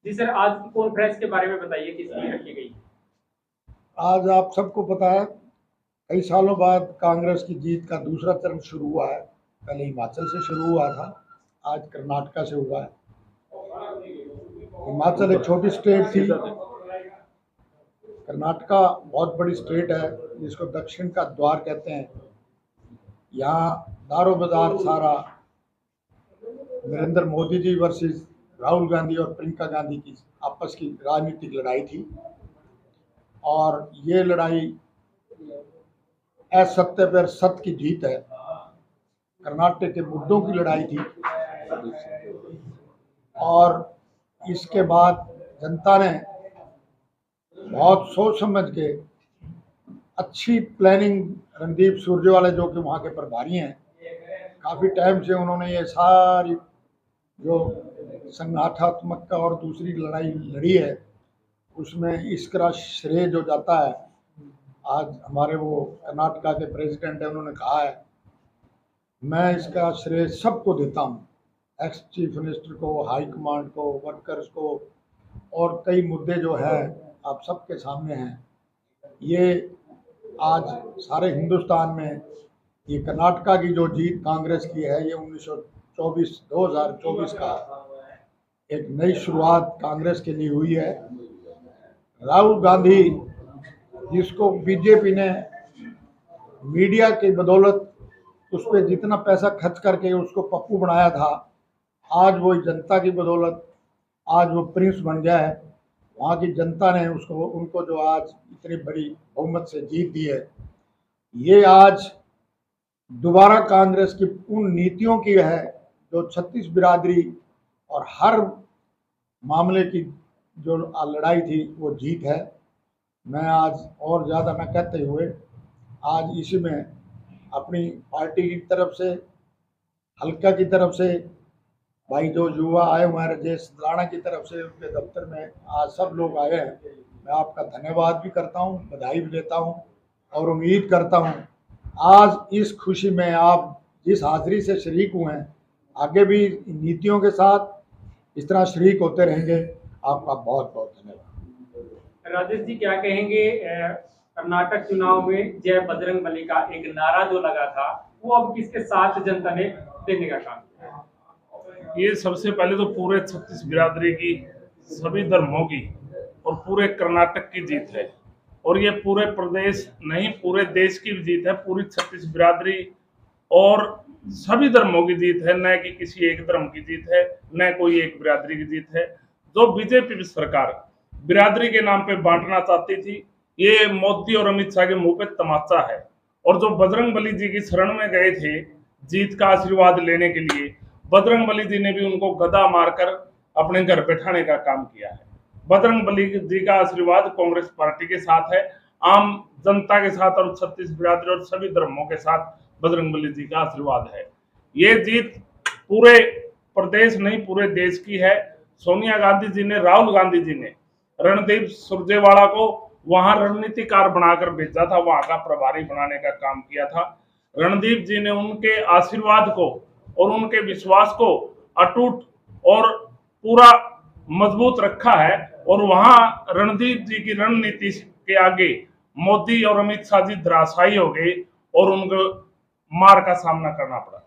जी sir, आज की conference के बारे में बताइए किस लिए रखी गई? आज आप सबको पता है, कई सालों बाद कांग्रेस की जीत का दूसरा चरण शुरू हुआ है। पहले हिमाचल से शुरू हुआ था, आज कर्नाटका से हुआ है। हिमाचल एक छोटी स्टेट थी, कर्नाटका बहुत बड़ी स्टेट है जिसको दक्षिण का द्वार कहते हैं। यहाँ दारोमदार सारा नरेंद्र मोदी जी वर्सेस राहुल गांधी और प्रियंका गांधी की आपस की राजनीतिक लड़ाई थी। और ये लड़ाई असत्य पर सत्य की जीत है। कर्नाटक के मुद्दों की लड़ाई थी और इसके बाद जनता ने बहुत सोच समझ के अच्छी प्लानिंग, रणदीप सुरजेवाला जो कि वहाँ के प्रभारी हैं, काफ़ी टाइम से उन्होंने ये सारी जो संगठनात्मक और दूसरी लड़ाई लड़ी है, उसमें इसका श्रेय जो जाता है, आज हमारे वो कर्नाटका के प्रेसिडेंट है, उन्होंने कहा है, मैं इसका श्रेय सबको देता हूँ, एक्स चीफ मिनिस्टर को, हाई कमांड को, वर्कर्स को, और कई मुद्दे जो हैं आप सबके सामने हैं। ये आज सारे हिंदुस्तान में ये कर्नाटका की जो जीत कांग्रेस की है, ये 2024 का एक नई शुरुआत कांग्रेस के लिए हुई है। राहुल गांधी, जिसको बीजेपी ने मीडिया की बदौलत उस पर जितना पैसा खर्च करके उसको पप्पू बनाया था, आज वो जनता की बदौलत आज वो प्रिंस बन गया है। वहाँ की जनता ने उसको उनको जो आज इतनी बड़ी बहुमत से जीत दी है, ये आज दोबारा कांग्रेस की उन नीतियों की है जो छत्तीस बिरादरी और हर मामले की जो लड़ाई थी वो जीत है। मैं आज और ज़्यादा न कहते हुए आज इसी में अपनी पार्टी की तरफ से, हल्का की तरफ से, भाई जो युवा आए हुए हैं राजेश राणा की तरफ से, उनके दफ्तर में आज सब लोग आए हैं, मैं आपका धन्यवाद भी करता हूँ, बधाई भी देता हूँ और उम्मीद करता हूँ आज इस खुशी में आप जिस हाजिरी से शरीक हुए हैं, आगे भी नीतियों के साथ इस तरह शरीक होते रहेंगे। आपका बहुत बहुत धन्यवाद। राजेश जी, क्या कहेंगे? कर्नाटक चुनाव में जय बजरंग बली का एक नारा जो लगा था, वो अब किसके साथ जनता ने देने का काम किया? ये सबसे पहले तो पूरे छत्तीस बिरादरी की, सभी धर्मों की और पूरे कर्नाटक की जीत है। और ये पूरे प्रदेश नहीं, पूरे देश की जीत है। पूरी छत्तीस बिरादरी और सभी धर्मों की जीत है, न कि किसी एक धर्म की जीत है, न कोई एक बिरादरी की जीत है। जो बीजेपी सरकार बिरादरी के नाम पे बांटना चाहती थी, ये मोदी और अमित शाह के मुंह पे तमाचा है। और जो बजरंग बली जी की शरण में गए थे जीत का आशीर्वाद लेने के लिए, बजरंग बली जी ने भी उनको गदा मारकर अपने घर बैठाने का काम किया है। बजरंग बली जी का आशीर्वाद कांग्रेस पार्टी के साथ है, आम जनता के साथ और छत्तीस बिरादरी और सभी धर्मों के साथ बजरंग बली जी का आशीर्वाद है। ये जीत पूरे प्रदेश नहीं, पूरे देश की है। सोनिया गांधी जी ने, राहुल गांधी जी ने रणदीप सुरजेवाला को वहां रणनीतिकार बनाकर भेजा था, वहां का प्रभारी बनाने का काम किया था। रणदीप जी ने उनके आशीर्वाद को और उनके विश्वास को अटूट और पूरा मजबूत रखा है। और वहां रणदीप जी की रणनीति के आगे मोदी और अमित शाह जी धराशायी हो गए और उनको मार का सामना करना पड़ा।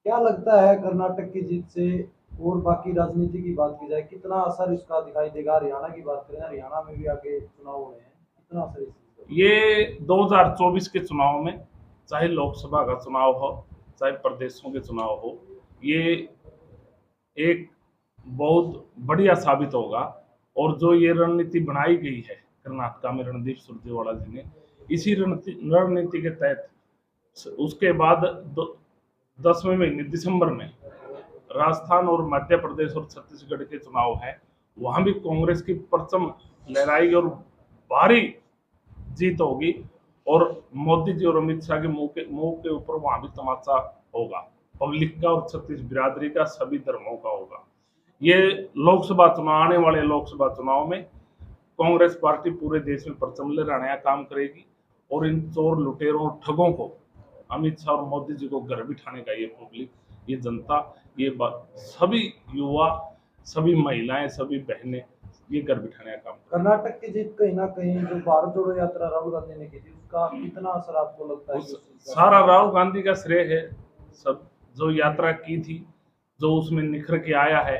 क्या लगता है कर्नाटक की जीत से और बाकी राजनीति की बात की जाए, कितना असर इसका दिखाई देगा? हरियाणा की बात करें, हरियाणा में भी आगे चुनाव हो रहे हैं, कितना असर इस चीज का? ये 2024 के चुनाव में, चाहे लोकसभा का चुनाव हो, चाहे प्रदेशों के चुनाव हो, ये एक बहुत बढ़िया साबित होगा। और जो ये रणनीति बनाई गई है कर्नाटका में रणदीप सुरजेवाला जी ने, इसी रणनीति के तहत उसके बाद 10वें महीने दिसंबर में राजस्थान और मध्य प्रदेश और छत्तीसगढ़ के चुनाव है, वहां भी कांग्रेस की परचम लहराएगी और भारी जीत होगी। और मोदी जी और अमित शाह के मुंह के ऊपर वहां भी तमाचा होगा, पब्लिक का और छत्तीस बिरादरी का, सभी धर्मों का होगा। ये लोकसभा चुनाव, आने वाले लोकसभा चुनाव में कांग्रेस पार्टी पूरे देश में परचम लहराने का काम करेगी और इन चोर लुटेरों और ठगों को, अमित शाह और मोदी जी को घर बिठाने का ये पब्लिक, ये जनता, ये सभी युवा, सभी महिलाएं, सभी बहनें ये घर बिठाने का काम कर कर्नाटक की जीत कहीं ना कहीं जो भारत जोड़ो यात्रा राहुल गांधी ने की थी उसका कितना असर आपको लगता है उस कि उस चीज का? सारा राहुल गांधी का श्रेय है। सब जो यात्रा की थी, जो उसमें निखर के आया है,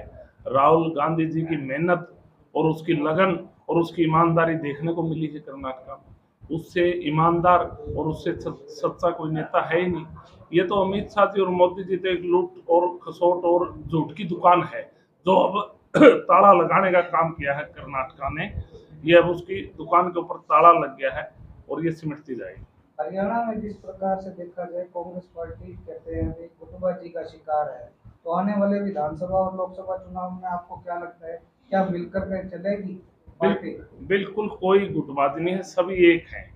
राहुल गांधी जी की मेहनत और उसकी लगन और उसकी ईमानदारी देखने को मिली है कर्नाटक में। उससे ईमानदार और उससे सच्चा कोई नेता है ही नहीं। ये तो अमित शाह जी और मोदी जी तो एक लूट और खसोट और झूठ की दुकान है, जो अब ताला लगाने का काम किया है कर्नाटक ने। ये अब उसकी दुकान के ऊपर ताला लग गया है और ये सिमटती जाएगी। हरियाणा में जिस प्रकार से देखा जाए कांग्रेस पार्टी कहते हैं अभी गुटबाजी का शिकार है, तो आने वाले विधानसभा और लोकसभा चुनाव में आपको क्या लगता है, क्या मिलकर के चलेगी पार्टी? बिल्कुल कोई गुटबाजी नहीं है, सभी एक हैं।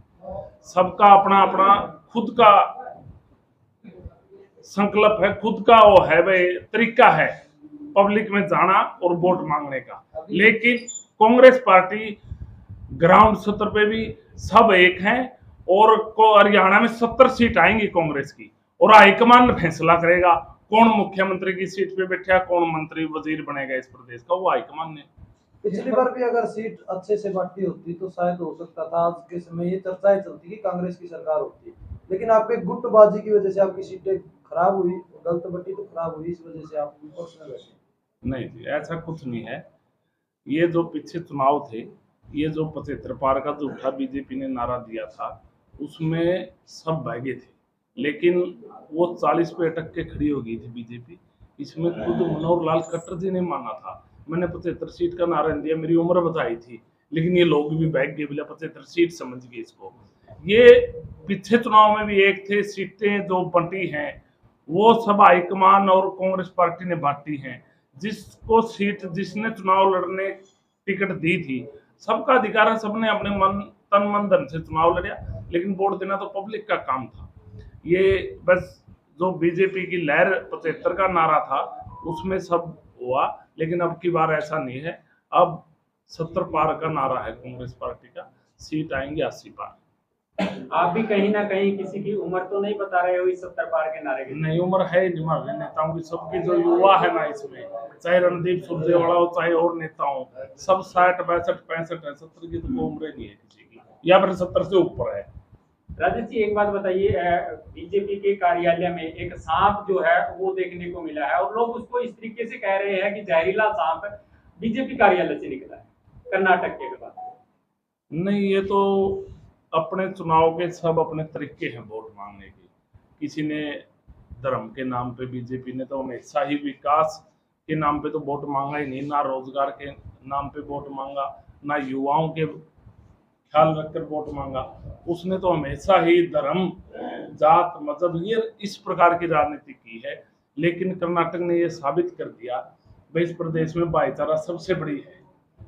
सबका अपना अपना खुद का संकल्प है, खुद का वो है भाई तरीका है पब्लिक में जाना और वोट मांगने का। लेकिन कांग्रेस पार्टी ग्राउंड स्तर पे भी सब एक हैं और हरियाणा में 70 सीट आएंगी कांग्रेस की, और हाईकमान फैसला करेगा कौन मुख्यमंत्री की सीट पे बैठा, कौन मंत्री वजीर बनेगा इस प्रदेश का, वो हाईकमान ने। पिछली बार भी अगर सीट अच्छे से बांटी होती तो शायद हो सकता था, आज के समय ये चर्चाएं चलती कि कांग्रेस की सरकार होती, लेकिन आपके गुटबाजी की वजह से आपकी सीटें खराब हुई, गलत बटी तो खराब हुई, इस वजह से आप विपक्ष में बैठे। नहीं जी, ऐसा कुछ नहीं है। ये जो पीछे चुनाव थे, ये जो 75 पार का झूठा बीजेपी ने नारा दिया था, उसमें सब भागे थे, लेकिन वो 40 पे अटक के खड़ी हो गई थी बीजेपी। इसमें खुद मनोहर लाल खट्टर जी ने माना था। मैंने 75 सीट का नारा दिया, मेरी उम्र बताई थी, लेकिन ये लोग भी बैग गए, बोला 75 सीट समझ गए इसको। ये पिछले चुनाव में भी एक थे, सीटें जो बंटी हैं वो सब हाईकमान और कांग्रेस पार्टी ने बांटी हैं। जिसको सीट, जिसने चुनाव लड़ने टिकट दी थी, सबका अधिकार है, सबने अपने तन मन धन से चुनाव लड़ा, लेकिन वोट देना तो पब्लिक का काम था। ये बस जो बीजेपी की लहर 75 का नारा था उसमें सब हुआ, लेकिन अब की बार ऐसा नहीं है। अब 70 पार का नारा है कांग्रेस पार्टी का, सीट आएंगे 80 पार। आप भी कहीं ना कहीं किसी की उम्र तो नहीं बता रहे हो इस 70 पार के नारे के? नहीं, उम्र है हमारे नेताओं की, सबकी जो युवा है ना इसमें, चाहे रणदीप सुरजेवाला हो चाहे और नेता हो, सब 60 62 65 है। 70 की तो कोई उम्र नहीं है किसी की, या फिर 70 से ऊपर है। राजेश जी एक बात बताइए, बीजेपी के कार्यालय में एक सांप जो है वो देखने को मिला है और लोग उसको इस तरीके से कह रहे हैं कि जहरीला सांप बीजेपी कार्यालय से निकला है कर्नाटक के बाद। नहीं, ये तो अपने चुनाव के सब अपने तरीके हैं वोट मांगने के। किसी ने धर्म के नाम पे, बीजेपी ने तो हमेशा ही विकास के नाम पे तो वोट मांगा ही नहीं, ना रोजगार के नाम पे वोट मांगा, ना युवाओं के ख्याल रखकर वोट मांगा। उसने तो हमेशा ही धर्म, जात, मजहब, ये इस प्रकार की राजनीति की है। लेकिन कर्नाटक ने ये साबित कर दिया भाई इस प्रदेश में भाईचारा सबसे बड़ी है।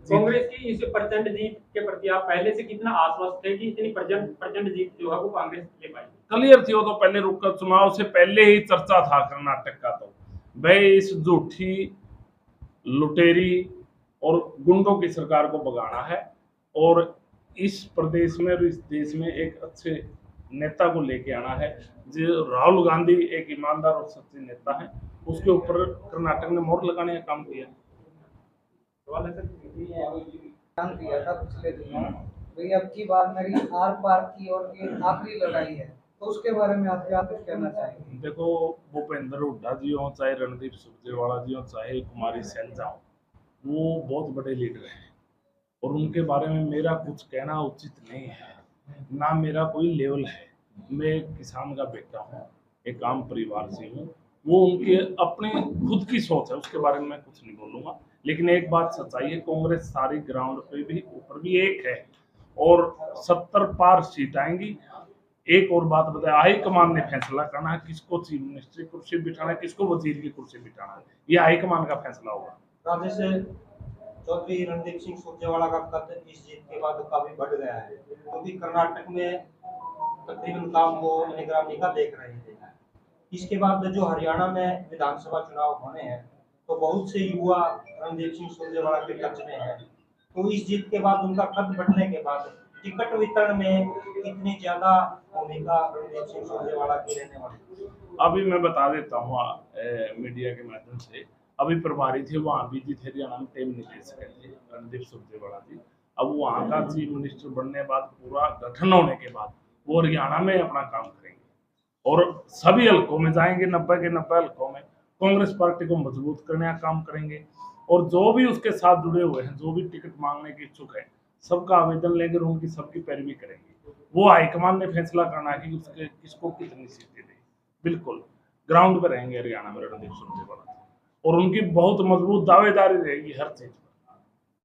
कांग्रेस की इस प्रचंड जीत के प्रति आप पहले से कितना आश्वस्त थे कि इतनी प्रचंड जीत जो है वो कांग्रेस ले पाएगी? क्लियर थी वो तो, पहले रुक कर चुनाव से पहले ही चर्चा था कर्नाटक का, तो भाई इस झूठी, लुटेरी और गुंडों की सरकार को भगाना है और इस प्रदेश में और इस देश में एक अच्छे नेता को लेके आना है। जो राहुल गांधी एक ईमानदार और सच्चे नेता है, उसके ऊपर कर्नाटक ने मोहर लगाने का काम किया। काम किया था पिछले दिनों, भाई अब की बार मेरी आर पार की और ये आखिरी लड़ाई है, तो उसके बारे में आप क्या कुछ कहना चाहेंगे? देखो, भूपेंद्र हुड्डा जी हो, चाहे रणदीप सुरजेवाला जी हो, चाहे कुमारी सैलजा हो, वो बहुत बड़े लीडर हैं और उनके बारे में मेरा कुछ कहना उचित नहीं है, ना मेरा कोई लेवल है। मैं एक किसान का बेटा हूँ, एक आम परिवार से हूँ। वो उनके अपने खुद की सोच है, उसके बारे में मैं कुछ नहीं बोलूँगा। लेकिन एक बात सच्चाई है, कांग्रेस सारी ग्राउंड पे भी ऊपर भी एक है और 70 पार सीट आएंगी। एक और बात बताया, हाईकमान ने फैसला करना है किसको चीफ मिनिस्टर की कुर्सी बिठाना है, किसको वजीर की कुर्सी बिठाना है, ये हाईकमान का फैसला होगा। राजेश चौधरी रणदीप सिंह सुरजेवाला का कद इस जीत के बाद काफी बढ़ गया है, क्योंकि कर्नाटक में तकरीबन काम वो निगरानी का देख रहे थे। इसके बाद जो हरियाणा में विधानसभा चुनाव होने हैं तो बहुत से युवा रणदीप सिंह सुरजेवाला के टच में हैं, तो इस जीत के बाद उनका कद बढ़ने के बाद टिकट वितरण में कितनी ज्यादा भूमिका रणदीप सिंह सुरजेवाला की रहने वाली? अभी मैं बता देता हूँ मीडिया के माध्यम से, अभी प्रभारी थे वहाँ भी जी थे, हरियाणा में टेम निदेशक थे रणदीप सुरजेवाला जी। अब वहाँ का चीफ मिनिस्टर बनने के बाद, पूरा गठन होने के बाद वो हरियाणा में अपना काम करेंगे और सभी हलकों में जाएंगे, 90 के 90 हलकों में कांग्रेस पार्टी को मजबूत करने का काम करेंगे। और जो भी उसके साथ जुड़े हुए हैं, जो भी टिकट मांगने के इच्छुक है, सबका आवेदन लेंगे और उनकी सबकी पैरवी करेंगे। वो हाईकमान ने फैसला करना है कि उसके किसको कितनी सीटें दें। बिल्कुल ग्राउंड पे रहेंगे हरियाणा में रणदीप सुरजेवाला और उनकी बहुत मजबूत दावेदारी रहेगी हर चीज पर।